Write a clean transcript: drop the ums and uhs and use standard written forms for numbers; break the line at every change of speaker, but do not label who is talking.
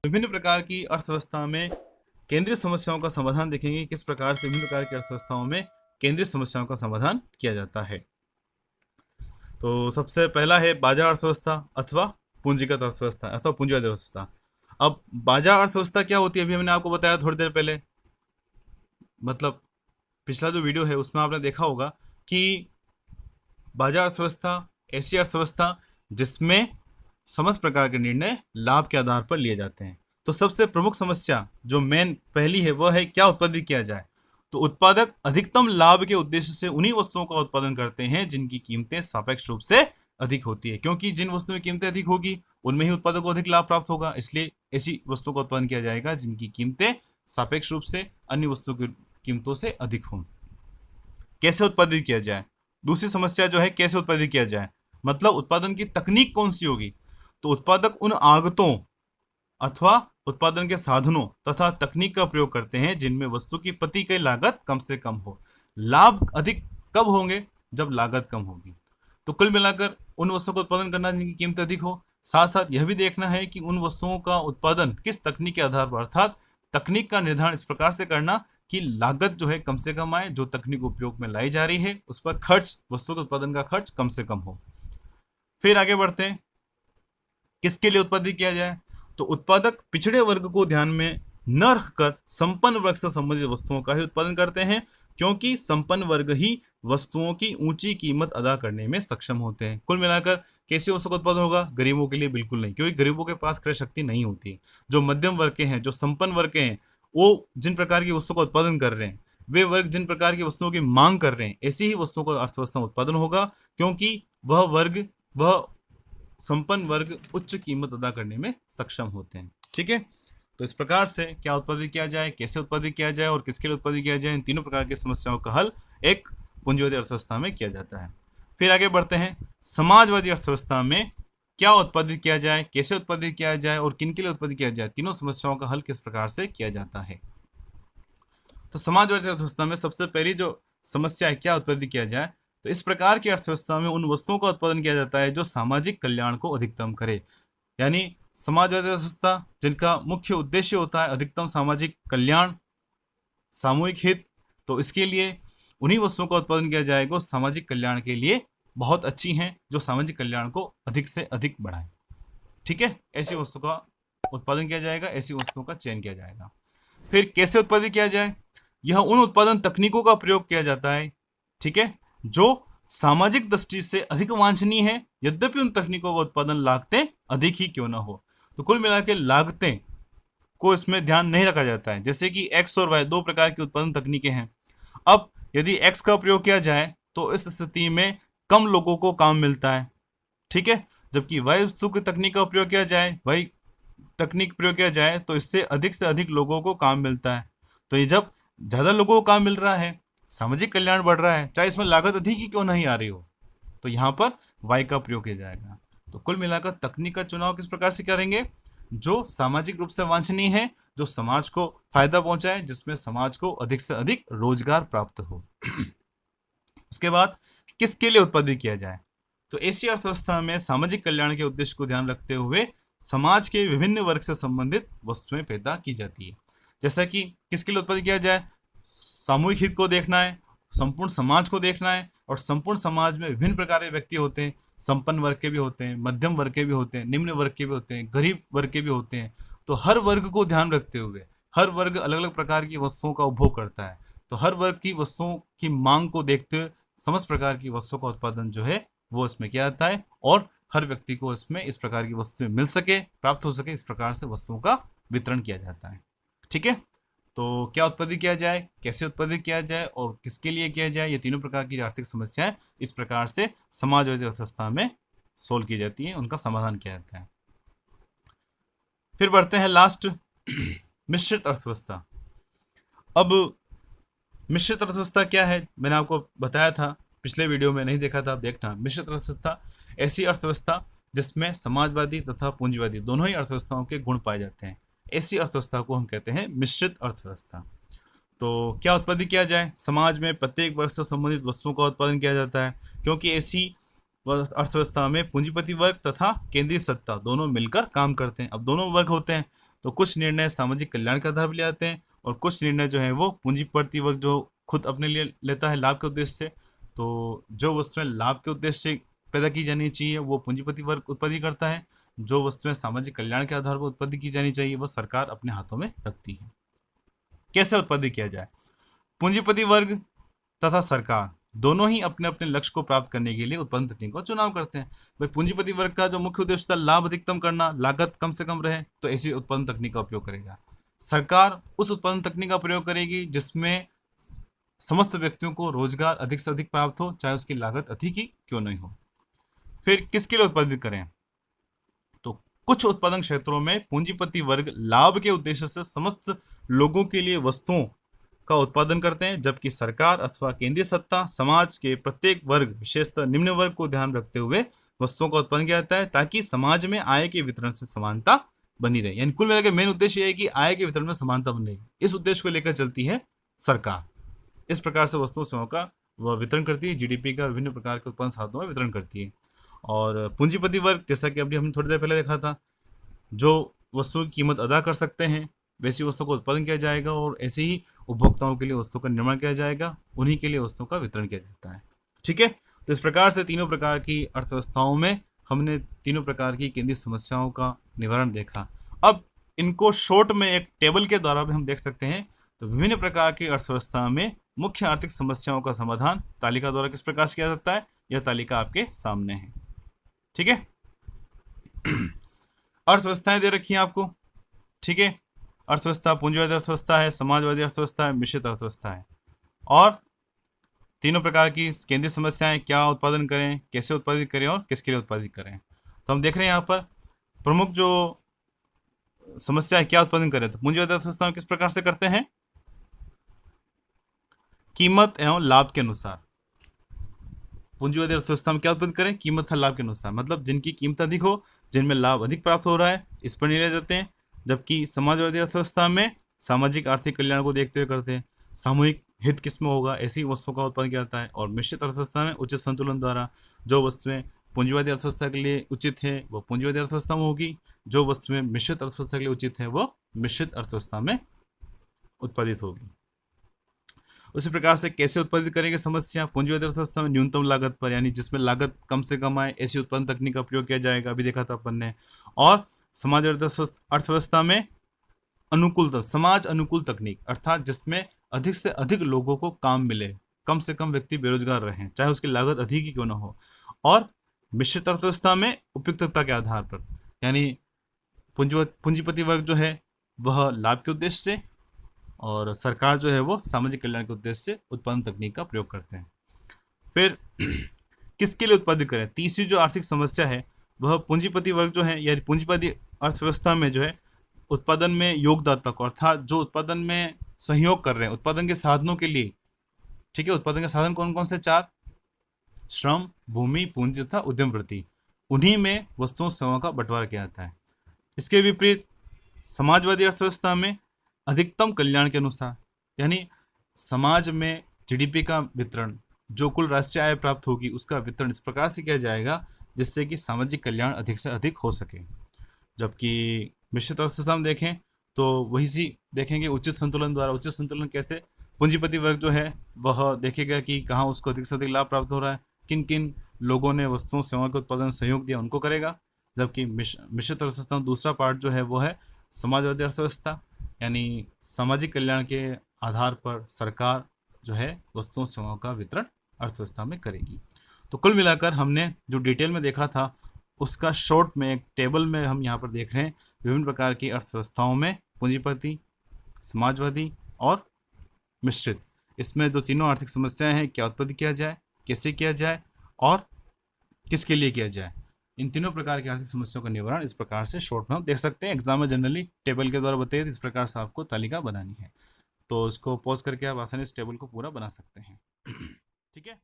विभिन्न प्रकार की अर्थव्यवस्था में केंद्रीय समस्याओं का समाधान देखेंगे, किस प्रकार से विभिन्न प्रकार की अर्थव्यवस्थाओं में केंद्रीय समस्याओं का समाधान किया जाता है। तो सबसे पहला है बाजार अर्थव्यवस्था अथवा पूंजीगत अर्थव्यवस्था अथवा पूंजीवादी अर्थव्यवस्था। अब बाजार अर्थव्यवस्था क्या होती है, अभी हमने आपको बताया थोड़ी देर पहले, मतलब पिछला जो वीडियो है उसमें आपने देखा होगा कि बाजार अर्थव्यवस्था ऐसी अर्थव्यवस्था जिसमें समस्त प्रकार के निर्णय लाभ के आधार पर लिए जाते हैं। तो सबसे प्रमुख समस्या जो मेन पहली है वह है क्या उत्पादित किया जाए। तो उत्पादक अधिकतम लाभ के उद्देश्य से उन्हीं वस्तुओं का उत्पादन करते हैं जिनकी कीमतें सापेक्ष रूप से अधिक होती है, क्योंकि जिन वस्तुओं की कीमतें अधिक होगी उनमें ही उत्पादक को अधिक लाभ प्राप्त होगा। इसलिए ऐसी वस्तुओं का उत्पादन किया जाएगा जिनकी कीमतें सापेक्ष रूप से अन्य वस्तुओं की कीमतों से अधिक हों। कैसे उत्पादित किया जाए, दूसरी समस्या जो है कैसे उत्पादित किया जाए, मतलब उत्पादन की तकनीक कौन सी होगी। तो उत्पादक उन आगतों अथवा उत्पादन के साधनों तथा तकनीक का प्रयोग करते हैं जिनमें वस्तु की प्रति इकाई लागत कम से कम हो। लाभ अधिक कब होंगे, जब लागत कम होगी। तो कुल मिलाकर उन वस्तुओं का उत्पादन करना जिनकी कीमत अधिक हो। साथ साथ यह भी देखना है कि उन वस्तुओं का उत्पादन किस तकनीक के आधार पर, अर्थात तकनीक का निर्धारण इस प्रकार से करना कि लागत जो है कम से कम आए, जो तकनीक उपयोग में लाई जा रही है उस पर खर्च, वस्तु के उत्पादन का खर्च कम से कम हो। फिर आगे बढ़ते हैं, किसके लिए उत्पादित किया जाए। तो उत्पादक पिछड़े वर्ग को ध्यान में न रखकर संपन्न वर्ग से संबंधित वस्तुओं का ही उत्पादन करते हैं, क्योंकि संपन्न वर्ग ही वस्तुओं की ऊंची कीमत अदा करने में सक्षम होते हैं। कुल मिलाकर कैसी वस्तु का उत्पादन होगा, गरीबों के लिए बिल्कुल नहीं, क्योंकि गरीबों के पास क्रय शक्ति नहीं होती। जो मध्यम वर्ग के हैं, जो संपन्न वर्ग के हैं, वो जिन प्रकार की वस्तु का उत्पादन कर रहे हैं, वे वर्ग जिन प्रकार की वस्तुओं की मांग कर रहे हैं, ऐसी ही वस्तुओं का अर्थव्यवस्था में उत्पादन होगा, क्योंकि वह संपन्न वर्ग उच्च कीमत अदा करने में सक्षम होते हैं। ठीक है, तो इस प्रकार से क्या उत्पादित किया जाए, कैसे उत्पादित किया जाए और किसके लिए उत्पादित किया जाए, इन तीनों प्रकार की समस्याओं का हल एक पूंजीवादी अर्थव्यवस्था में किया जाता है। फिर आगे बढ़ते हैं, समाजवादी अर्थव्यवस्था में क्या उत्पादित किया जाए, कैसे उत्पादित किया जाए और किन के लिए उत्पादित किया जाए, तीनों समस्याओं का हल किस प्रकार से किया जाता है। तो समाजवादी अर्थव्यवस्था में सबसे पहली जो समस्या है क्या उत्पादित किया जाए, तो इस प्रकार की अर्थव्यवस्था में उन वस्तुओं का उत्पादन किया जाता है जो सामाजिक कल्याण को अधिकतम करे। यानी समाजवादी अर्थव्यवस्था जिनका मुख्य उद्देश्य होता है अधिकतम सामाजिक कल्याण, सामूहिक हित, तो इसके लिए उन्हीं वस्तुओं का उत्पादन किया जाएगा जो सामाजिक कल्याण के लिए बहुत अच्छी हैं, जो सामाजिक कल्याण को अधिक से अधिक बढ़ाएं। ठीक है, ऐसी वस्तु का उत्पादन किया जाएगा, ऐसी वस्तुओं का चयन किया जाएगा। फिर कैसे उत्पादित किया जाए, यह उन उत्पादन तकनीकों का प्रयोग किया जाता है, ठीक है, जो सामाजिक दृष्टि से अधिक वांछनीय है, यद्यपि उन तकनीकों का उत्पादन लागतें अधिक ही क्यों ना हो। तो कुल मिलाकर लागतें को इसमें ध्यान नहीं रखा जाता है। जैसे कि एक्स और वाई दो प्रकार की उत्पादन तकनीकें हैं। अब यदि एक्स का प्रयोग किया जाए तो इस स्थिति में कम लोगों को काम मिलता है, ठीक है, जबकि वाई वस्तु की तकनीक का प्रयोग किया जाए, वाई तकनीक प्रयोग किया जाए तो इससे अधिक लोगों को काम मिलता है। तो ये जब ज़्यादा लोगों को काम मिल रहा है, सामाजिक कल्याण बढ़ रहा है, चाहे इसमें लागत अधिक ही क्यों नहीं आ रही हो, तो यहाँ पर वाई का प्रयोग किया जाएगा। तो कुल मिलाकर तकनीक का चुनाव किस प्रकार से करेंगे, जो सामाजिक रूप से वांछनीय है, जो समाज को फायदा पहुंचाए, जिसमें समाज को अधिक से अधिक रोजगार प्राप्त हो। उसके बाद किसके लिए उत्पादित किया जाए, तो ऐसी अर्थव्यवस्था में सामाजिक कल्याण के उद्देश्य को ध्यान रखते हुए समाज के विभिन्न वर्ग से संबंधित वस्तुएं पैदा की जाती है। जैसा कि किसके लिए उत्पादित किया जाए, सामूहिक हित को देखना है, संपूर्ण समाज को देखना है, और संपूर्ण समाज में विभिन्न प्रकार के व्यक्ति होते हैं, संपन्न वर्ग के भी होते हैं, मध्यम वर्ग के भी होते हैं, निम्न वर्ग के भी होते हैं, गरीब वर्ग के भी होते हैं। तो हर वर्ग को ध्यान रखते हुए हर वर्ग अलग अलग प्रकार की वस्तुओं का उपभोग करता है, तो हर वर्ग की वस्तुओं की मांग को देखते हुए समस्त प्रकार की वस्तुओं का उत्पादन जो है वो इसमें किया जाता है, और हर व्यक्ति को इसमें इस प्रकार की वस्तुएं मिल सके, प्राप्त हो सके, इस प्रकार से वस्तुओं का वितरण किया जाता है। ठीक है, तो क्या उत्पादित किया जाए, कैसे उत्पादित किया जाए और किसके लिए किया जाए, ये तीनों प्रकार की आर्थिक समस्याएं इस प्रकार से समाजवादी अर्थव्यवस्था में सोल्व की जाती हैं, उनका समाधान किया जाता है। फिर बढ़ते हैं लास्ट, मिश्रित अर्थव्यवस्था। अब मिश्रित अर्थव्यवस्था क्या है, मैंने आपको बताया था पिछले वीडियो में, नहीं देखा था आप देखना। मिश्रित अर्थव्यवस्था ऐसी अर्थव्यवस्था जिसमें समाजवादी तथा पूंजीवादी दोनों ही अर्थव्यवस्थाओं के गुण पाए जाते हैं, ऐसी अर्थव्यवस्था को हम कहते हैं मिश्रित अर्थव्यवस्था। तो क्या उत्पादित किया जाए, समाज में प्रत्येक वर्ग से संबंधित वस्तुओं का उत्पादन किया जाता है, क्योंकि ऐसी अर्थव्यवस्था में पूंजीपति वर्ग तथा केंद्रीय सत्ता दोनों मिलकर काम करते हैं। अब दोनों वर्ग होते हैं तो कुछ निर्णय सामाजिक कल्याण के आधार पर लिए जाते हैं और कुछ निर्णय जो है वो पूंजीपति वर्ग जो खुद अपने लिए लेता है लाभ के उद्देश्य से। तो जो वस्तुएं लाभ के उद्देश्य से पैदा की जानी चाहिए वो पूंजीपति वर्ग उत्पत्ति करता है। जो वस्तुएं सामाजिक कल्याण के आधार पर उत्पत्ति की जानी चाहिए वह सरकार अपने हाथों में रखती है। कैसे उत्पत्ति किया जाए? पूंजीपति वर्ग तथा सरकार दोनों ही अपने अपने लक्ष्य को प्राप्त करने के लिए उत्पादन तकनीक का चुनाव करते हैं। भाई पूंजीपति वर्ग का जो मुख्य उद्देश्य था लाभ अधिकतम करना, लागत कम से कम रहे, तो ऐसी उत्पादन तकनीक का उपयोग करेगा। सरकार उस उत्पादन तकनीक का प्रयोग करेगी जिसमें समस्त व्यक्तियों को रोजगार अधिक से अधिक प्राप्त हो, चाहे उसकी लागत अधिक ही क्यों नहीं हो। फिर किसके लिए उत्पादित करें? तो कुछ उत्पादन क्षेत्रों में पूंजीपति वर्ग लाभ के उद्देश्य से समस्त लोगों के लिए वस्तुओं का उत्पादन करते हैं, जबकि सरकार अथवा केंद्रीय सत्ता समाज के प्रत्येक वर्ग विशेषतः निम्न वर्ग को ध्यान रखते हुए वस्तुओं का उत्पादन किया जाता है ताकि समाज में आय के वितरण से समानता बनी रहे। यानी कुल मिलाकर मेन उद्देश्य यह है कि आय के वितरण में समानता बनी रहे। इस उद्देश्य को लेकर चलती है सरकार। इस प्रकार से वस्तुओं सेवाओं का वह वितरण करती है, जीडीपी का विभिन्न प्रकार के उत्पादन साधनों में वितरण करती है। और पूंजीपति वर्ग जैसा कि अभी हमने थोड़ी देर पहले देखा था, जो वस्तुओं की कीमत अदा कर सकते हैं वैसी वस्तुओं का उत्पादन किया जाएगा और ऐसे ही उपभोक्ताओं के लिए वस्तुओं का निर्माण किया जाएगा, उन्हीं के लिए वस्तुओं का वितरण किया जाता है। ठीक है, तो इस प्रकार से तीनों प्रकार की अर्थव्यवस्थाओं में हमने तीनों प्रकार की केंद्रीय समस्याओं का निवारण देखा। अब इनको शॉर्ट में एक टेबल के द्वारा भी हम देख सकते हैं। तो विभिन्न प्रकार की अर्थव्यवस्था में मुख्य आर्थिक समस्याओं का समाधान तालिका द्वारा किस प्रकार से किया जाता है, यह तालिका आपके सामने है। ठीक है, अर्थव्यवस्थाएं दे रखी हैं आपको। ठीक है, अर्थव्यवस्था पूंजीवादी अर्थव्यवस्था है, समाजवादी अर्थव्यवस्था है, मिश्रित अर्थव्यवस्था है। और तीनों प्रकार की केंद्रीय समस्याएं, क्या उत्पादन करें, कैसे उत्पादित करें और किसके लिए उत्पादित करें। तो हम देख रहे हैं यहाँ पर प्रमुख जो समस्या है, क्या उत्पादन करें। तो पूंजीवादी अर्थव्यवस्था में किस प्रकार से करते हैं? कीमत एवं लाभ के अनुसार। पूंजीवादी अर्थव्यवस्था में क्या उत्पादन करें? कीमत और लाभ के अनुसार, मतलब जिनकी कीमत अधिक हो, जिनमें लाभ अधिक प्राप्त हो रहा है, इस पर निर्णय देते हैं। जबकि समाजवादी अर्थव्यवस्था में सामाजिक आर्थिक कल्याण को देखते हुए करते हैं, सामूहिक हित किसमें होगा ऐसी वस्तुओं का उत्पादन किया जाता है। और मिश्रित अर्थव्यवस्था में उचित संतुलन द्वारा जो वस्तुएं पूंजीवादी अर्थव्यवस्था के लिए उचित है वो पूंजीवादी अर्थव्यवस्था में होगी, जो वस्तुएं मिश्रित अर्थव्यवस्था के लिए उचित है वो मिश्रित अर्थव्यवस्था में उत्पादित होगी। उसी प्रकार से कैसे उत्पादित करेंगे समस्या, पूंजीवादी अर्थव्यवस्था में न्यूनतम लागत पर, यानी जिसमें लागत कम से कम आए ऐसी उत्पादन तकनीक का प्रयोग किया जाएगा, अभी देखा था अपन ने। और समाजवादी अर्थव्यवस्था में अनुकूल, समाज अनुकूल तकनीक, अर्थात जिसमें अधिक से अधिक लोगों को काम मिले, कम से कम व्यक्ति बेरोजगार रहें, चाहे उसकी लागत अधिक ही क्यों ना हो। और मिश्रित अर्थव्यवस्था में उपयुक्तता के आधार पर, यानी पूंजीपति वर्ग जो है वह लाभ के उद्देश्य से और सरकार जो है वो सामाजिक कल्याण के उद्देश्य से उत्पादन तकनीक का प्रयोग करते हैं। फिर किसके लिए उत्पादित करें? तीसरी जो आर्थिक समस्या है वह पूंजीपति वर्ग जो है, यानी पूंजीपति अर्थव्यवस्था में जो है उत्पादन में योगदाता को, अर्थात जो उत्पादन में सहयोग कर रहे हैं उत्पादन के साधनों के लिए। ठीक है, उत्पादन के साधन कौन कौन से? 4: श्रम, भूमि, पूंजी तथा उद्यम वृत्ति। उन्हीं में वस्तुओं सेवाओं का बंटवारा किया जाता है। इसके विपरीत समाजवादी अर्थव्यवस्था में अधिकतम कल्याण के अनुसार, यानी समाज में जीडीपी का वितरण, जो कुल राष्ट्रीय आय प्राप्त होगी उसका वितरण इस प्रकार से किया जाएगा जिससे कि सामाजिक कल्याण अधिक से अधिक हो सके। जबकि मिश्रित अर्थव्यवस्था में देखें तो वही सी देखेंगे उचित संतुलन द्वारा। उचित संतुलन कैसे? पूंजीपति वर्ग जो है वह देखेगा कि कहाँ उसको अधिक से अधिक लाभ प्राप्त हो रहा है, किन किन लोगों ने वस्तुओं सेवाओं के उत्पादन में सहयोग दिया उनको करेगा। जबकि मिश्रित अर्थव्यवस्था में दूसरा पार्ट जो है वो है समाजवादी अर्थव्यवस्था, यानी सामाजिक कल्याण के आधार पर सरकार जो है वस्तुओं सेवाओं का वितरण अर्थव्यवस्था में करेगी। तो कुल मिलाकर हमने जो डिटेल में देखा था उसका शॉर्ट में एक टेबल में हम यहाँ पर देख रहे हैं विभिन्न प्रकार की अर्थव्यवस्थाओं में पूंजीपति, समाजवादी और मिश्रित, इसमें जो तीनों आर्थिक समस्याएं हैं, क्या उत्पत्ति किया जाए, कैसे किया जाए और किसके लिए किया जाए, इन तीनों प्रकार की आर्थिक समस्याओं का निवारण इस प्रकार से शॉर्ट में हम देख सकते हैं। एग्जाम में जनरली टेबल के द्वारा बताइए तो इस प्रकार से आपको तालिका बनानी है। तो इसको पॉज करके आप आसानी से टेबल को पूरा बना सकते हैं। ठीक है।